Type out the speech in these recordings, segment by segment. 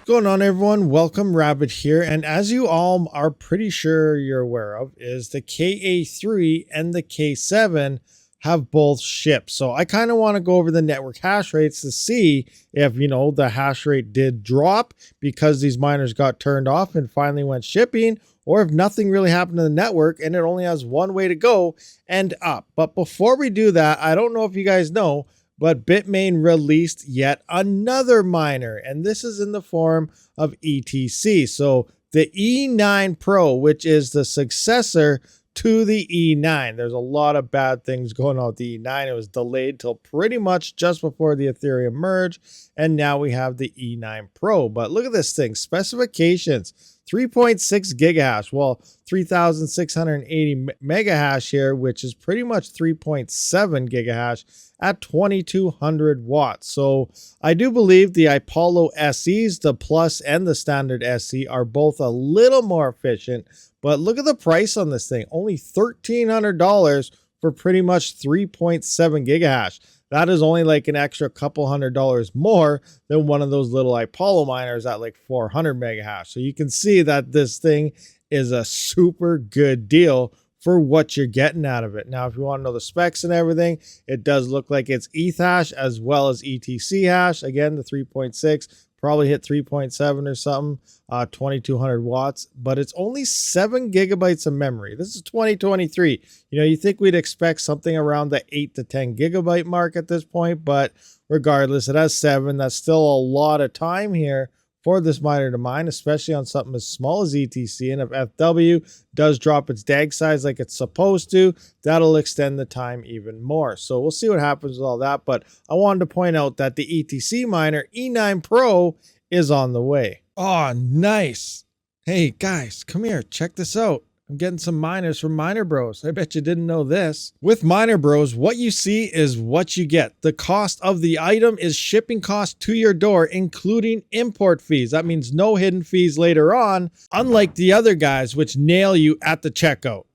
What's going on, everyone? Welcome, Rabid here. And as you all are pretty sure you're aware of, is the KA3 and the K7 have both shipped. So I kind of want to go over the network hash rates to see if, the hash rate did drop because these miners got turned off and finally went shipping, or if nothing really happened to the network and it only has one way to go and up. But before we do that, I don't know if you guys know, but Bitmain released yet another miner, and this is in the form of ETC. So the E9 Pro, which is the successor to the E9. There's a lot of bad things going on with the E9. It was delayed till pretty much just before the Ethereum merge, and now we have the E9 Pro. But look at this thing, specifications. 3.6 gigahash, well, 3,680 megahash here, which is pretty much 3.7 gigahash at 2,200 watts. So I do believe the Ipollo SEs, the Plus and the standard SE, are both a little more efficient. But look at the price on this thing, only $1,300 for pretty much 3.7 gigahash. That is only like an extra couple $100 more than one of those little Ipollo miners at like 400 megahash. So you can see that this thing is a super good deal for what you're getting out of it. Now, if you want to know the specs and everything, it does look like it's ETH hash as well as ETC hash. Again, the 3.6 probably hit 3.7 or something, 2,200 watts, but it's only 7 gigabytes of memory. This is 2023. You think we'd expect something around the 8 to 10 gigabyte mark at this point, but regardless, it has 7. That's still a lot of time here for this miner to mine, especially on something as small as ETC. And if FW does drop its DAG size like it's supposed to, that'll extend the time even more. So we'll see what happens with all that. But I wanted to point out that the ETC miner E9 Pro is on the way. Oh, nice. Hey guys, come here. Check this out. I'm getting some miners from Miner Bros. I bet you didn't know this. With Miner Bros, what you see is what you get. The cost of the item is shipping cost to your door, including import fees. That means no hidden fees later on, unlike the other guys, which nail you at the checkout.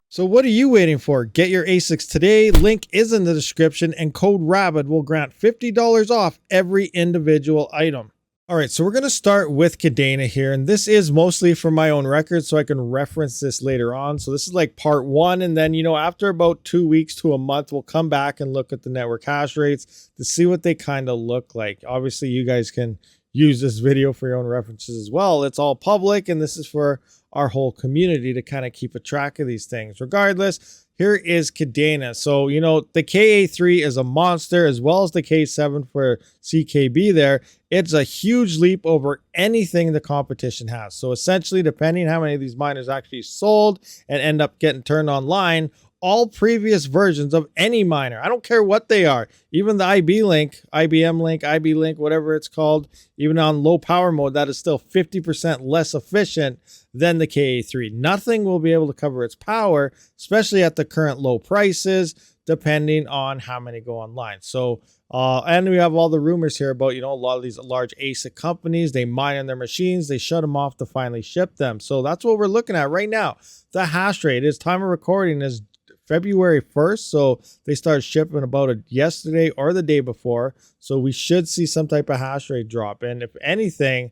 So what are you waiting for? Get your ASICs today. Link is in the description, and code RABID will grant $50 off every individual item. All right, so we're going to start with Kadena here, and this is mostly for my own record, so I can reference this later on. So this is like part 1, and then, after about 2 weeks to a month, we'll come back and look at the network hash rates to see what they kind of look like. Obviously, you guys can use this video for your own references as well. It's all public, and this is for our whole community to kind of keep a track of these things. Regardless, here is Kadena. So, the KA3 is a monster, as well as the K7 for CKB there. It's a huge leap over anything the competition has. So essentially, depending how many of these miners actually sold and end up getting turned online, all previous versions of any miner, I don't care what they are, even the IBM link, whatever it's called, even on low power mode, that is still 50% less efficient than the KA3. Nothing will be able to cover its power, especially at the current low prices, depending on how many go online. So, and we have all the rumors here about, a lot of these large ASIC companies, they mine on their machines, they shut them off to finally ship them. So that's what we're looking at right now. The hash rate is, time of recording is February 1st. So they started shipping about yesterday or the day before. So we should see some type of hash rate drop. And if anything,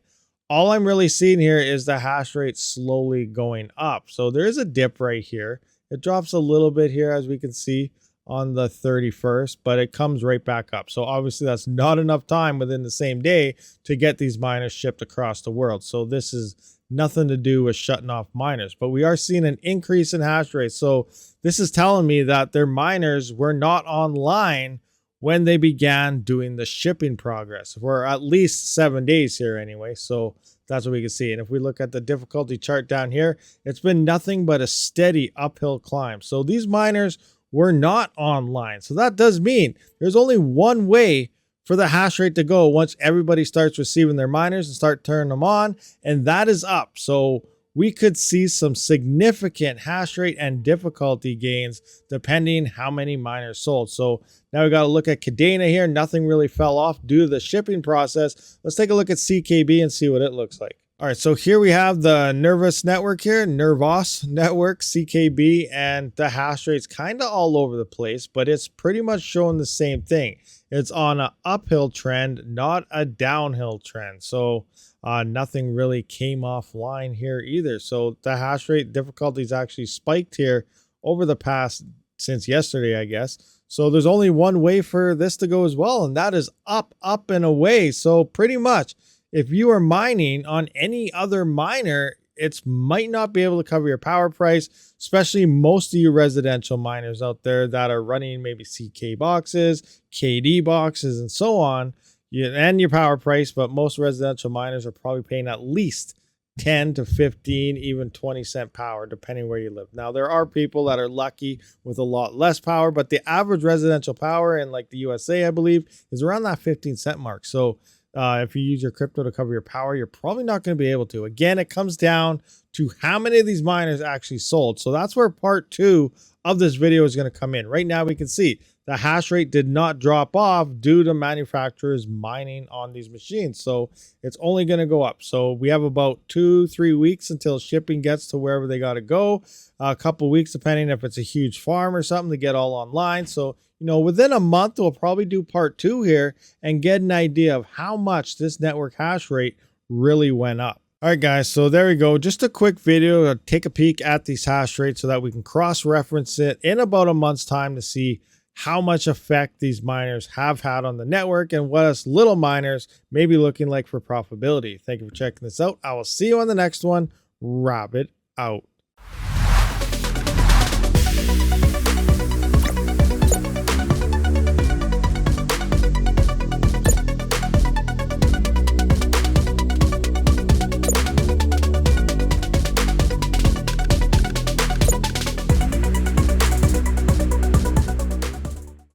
all I'm really seeing here is the hash rate slowly going up. So there is a dip right here. It drops a little bit here, as we can see on the 31st, but it comes right back up. So obviously that's not enough time within the same day to get these miners shipped across the world. So this is nothing to do with shutting off miners, but we are seeing an increase in hash rate. So this is telling me that their miners were not online when they began doing the shipping progress for at least 7 days here anyway. So that's what we can see. And if we look at the difficulty chart down here, it's been nothing but a steady uphill climb. So these miners were not online. So that does mean there's only one way for the hash rate to go once everybody starts receiving their miners and start turning them on, and that is up. So we could see some significant hash rate and difficulty gains depending how many miners sold. So now we got to look at Kadena here. Nothing really fell off due to the shipping process. Let's take a look at CKB and see what it looks like. All right, so here we have the Nervos network here, Nervos network, CKB, and the hash rate's kind of all over the place, but it's pretty much showing the same thing. It's on an uphill trend, not a downhill trend. So nothing really came offline here either. So the hash rate difficulties actually spiked here over the past, since yesterday, I guess. So there's only one way for this to go as well, and that is up, up, and away. So pretty much, if you are mining on any other miner, it might not be able to cover your power price, especially most of you residential miners out there that are running maybe CK boxes, KD boxes, and so on, and your power price. But most residential miners are probably paying at least 10 to 15, even 20-cent power, depending where you live. Now, there are people that are lucky with a lot less power, but the average residential power in like the USA, I believe, is around that 15-cent mark. So if you use your crypto to cover your power, you're probably not going to be able to. Again, it comes down to how many of these miners actually sold. So that's where part 2 of this video is going to come in. Right now, we can see the hash rate did not drop off due to manufacturers mining on these machines. So it's only going to go up. So we have about 2-3 weeks until shipping gets to wherever they got to go. A couple weeks, depending if it's a huge farm or something, to get all online. So, you know, within a month, we'll probably do part 2 here and get an idea of how much this network hash rate really went up. All right, guys, so there we go. Just a quick video to take a peek at these hash rates so that we can cross-reference it in about a month's time to see how much effect these miners have had on the network and what us little miners may be looking like for profitability. Thank you for checking this out. I will see you on the next one. Rabid out.